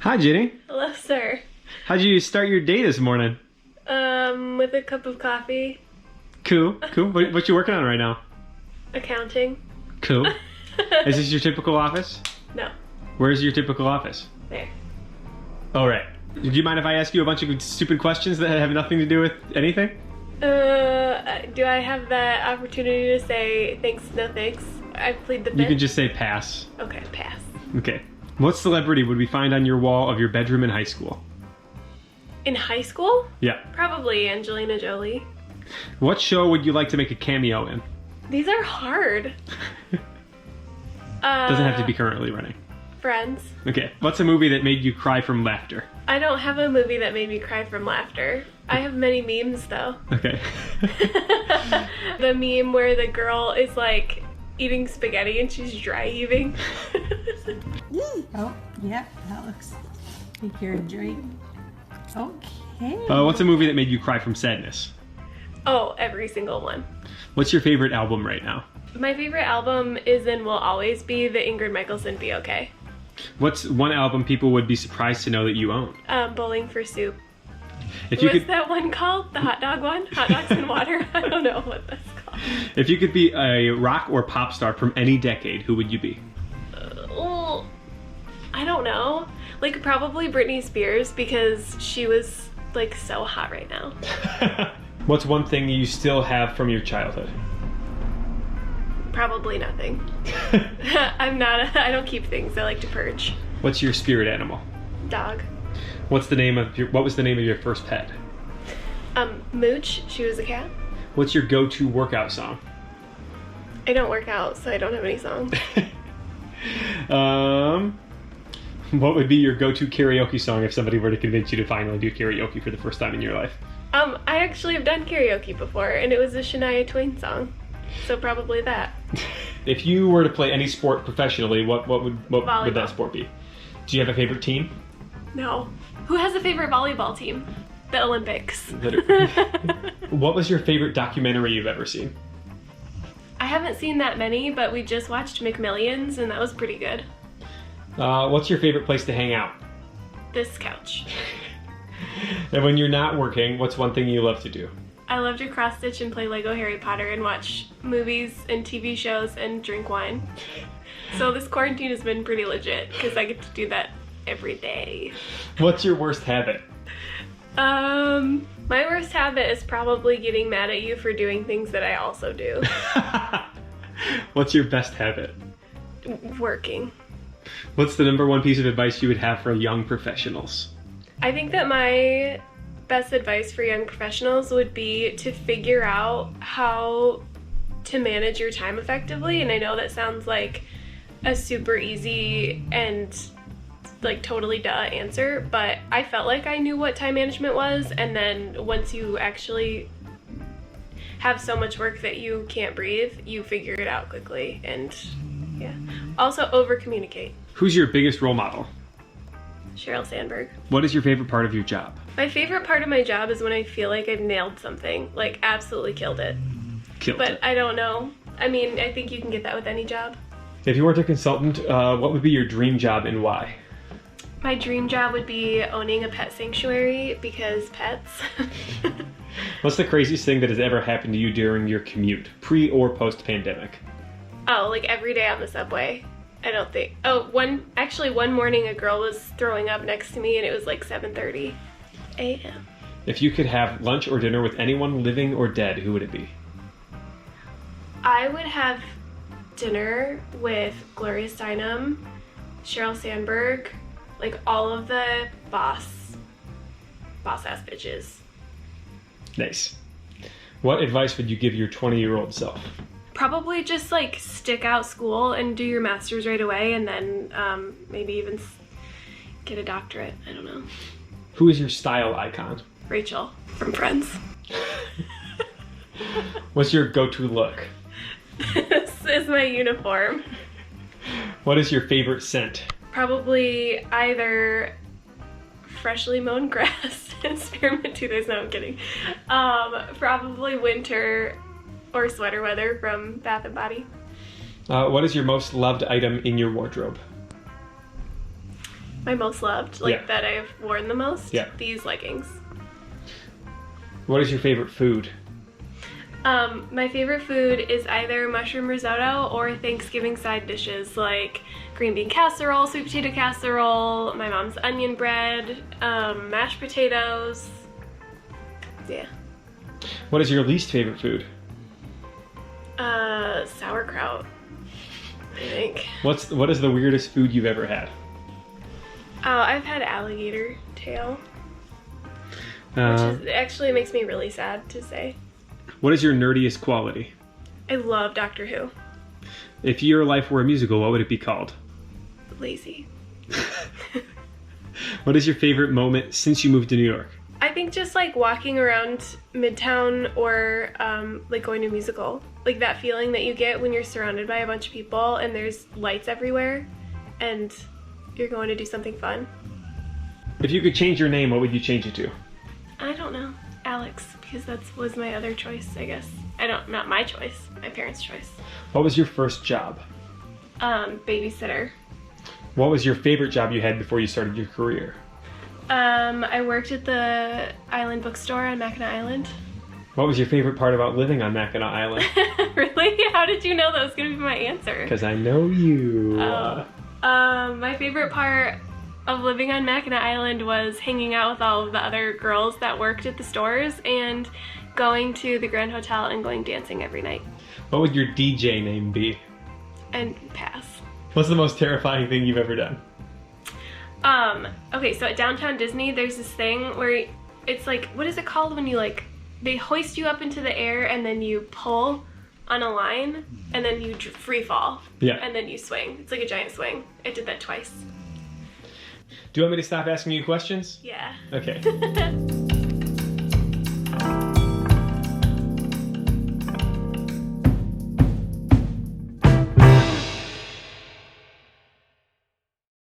Hi, Ginny. Hello, sir. How'd you start your day this morning? With a cup of coffee. Cool. What you working on right now? Accounting. Cool. Is this your typical office? No. Where's your typical office? There. All right. Do you mind if I ask you a bunch of stupid questions that have nothing to do with anything? Do I have that opportunity to say thanks, no thanks? I plead the fifth. You can just say pass. Okay, pass. Okay. What celebrity would we find on your wall of your bedroom in high school? In high school? Yeah. Probably Angelina Jolie. What show would you like to make a cameo in? These are hard. Doesn't have to be currently running. Friends. Okay. What's a movie that made you cry from laughter? I don't have a movie that made me cry from laughter. I have many memes though. Okay. The meme where the girl is like eating spaghetti and she's dry heaving. Oh, yeah, that looks like you're enjoying. Okay. What's a movie that made you cry from sadness? Oh, every single one. What's your favorite album right now? My favorite album is and will always be the Ingrid Michaelson Be Okay. What's one album people would be surprised to know that you own? Bowling for Soup. If you What's could, that one called? The hot dog one? Hot dogs and water? I don't know what that's called. if you could be a rock or pop star from any decade, who would you be? Well, I don't know. Like probably Britney Spears because she was like so hot right now. What's one thing you still have from your childhood? Probably nothing. I don't keep things. I like to purge. What's your spirit animal? Dog. What was the name of your first pet? Mooch. She was a cat. What's your go-to workout song? I don't work out, so I don't have any songs. What would be your go-to karaoke song if somebody were to convince you to finally do karaoke for the first time in your life? I actually have done karaoke before, and it was a Shania Twain song. So probably that. If you were to play any sport professionally, what would Volleyball. that sport be? Do you have a favorite team? No. Who has a favorite volleyball team? The Olympics. What was your favorite documentary you've ever seen? I haven't seen that many, but we just watched McMillions, and that was pretty good. What's your favorite place to hang out? This couch. And when you're not working, what's one thing you love to do? I love to cross-stitch and play Lego Harry Potter and watch movies and TV shows and drink wine. So this quarantine has been pretty legit because I get to do that every day. What's your worst habit? My worst habit is probably getting mad at you for doing things that I also do. What's your best habit? Working. What's the number one piece of advice you would have for young professionals? I think that my best advice for young professionals would be to figure out how to manage your time effectively. And I know that sounds like a super easy and like totally duh answer, but I felt like I knew what time management was, and then once you actually have so much work that you can't breathe, you figure it out quickly. And yeah. Also over communicate. Who's your biggest role model? Sheryl Sandberg. What is your favorite part of your job? My favorite part of my job is when I feel like I've nailed something, like absolutely killed it. But I don't know. I mean, I think you can get that with any job. If you weren't a consultant, what would be your dream job and why? My dream job would be owning a pet sanctuary because pets. What's the craziest thing that has ever happened to you during your commute, pre or post pandemic? Oh, like every day on the subway. I don't think. Oh, one morning a girl was throwing up next to me and it was like 7:30 a.m. If you could have lunch or dinner with anyone living or dead, who would it be? I would have dinner with Gloria Steinem, Sheryl Sandberg, like all of the boss ass bitches. Nice. What advice would you give your 20-year-old self? Probably just like stick out school and do your master's right away, and then maybe even get a doctorate. I don't know. Who is your style icon? Rachel from Friends. What's your go-to look? This is my uniform. What is your favorite scent? Probably either freshly mown grass and spearmint toothpaste. No, I'm kidding. Probably winter or sweater weather from Bath & Body. What is your most loved item in your wardrobe? My most loved, Yeah. that I've worn the most? Yeah. These leggings. What is your favorite food? My favorite food is either mushroom risotto or Thanksgiving side dishes like green bean casserole, sweet potato casserole, my mom's onion bread, mashed potatoes. Yeah. What is your least favorite food? Sauerkraut, I think. What is the weirdest food you've ever had? Oh, I've had alligator tail, Uh, which actually makes me really sad to say. what is your nerdiest quality? I love Doctor Who. If your life were a musical, what would it be called? Lazy. What is your favorite moment since you moved to New York? I think just like walking around Midtown or like going to a musical. Like that feeling that you get when you're surrounded by a bunch of people and there's lights everywhere and you're going to do something fun. If you could change your name, what would you change it to? I don't know. Alex, because that was my other choice, I guess. Not my choice, my parents' choice. What was your first job? Babysitter. What was your favorite job you had before you started your career? I worked at the Island bookstore on Mackinac Island. What was your favorite part about living on Mackinac Island? Really? How did you know that was going to be my answer? Because I know you. My favorite part of living on Mackinac Island was hanging out with all of the other girls that worked at the stores and going to the Grand Hotel and going dancing every night. What would your DJ name be? And pass. What's the most terrifying thing you've ever done? Okay, so at Downtown Disney, there's this thing where it's like, what is it called when you like, they hoist you up into the air and then you pull on a line and then you free fall. Yeah. And then you swing. It's like a giant swing. I did that twice. Do you want me to stop asking you questions? Yeah. Okay.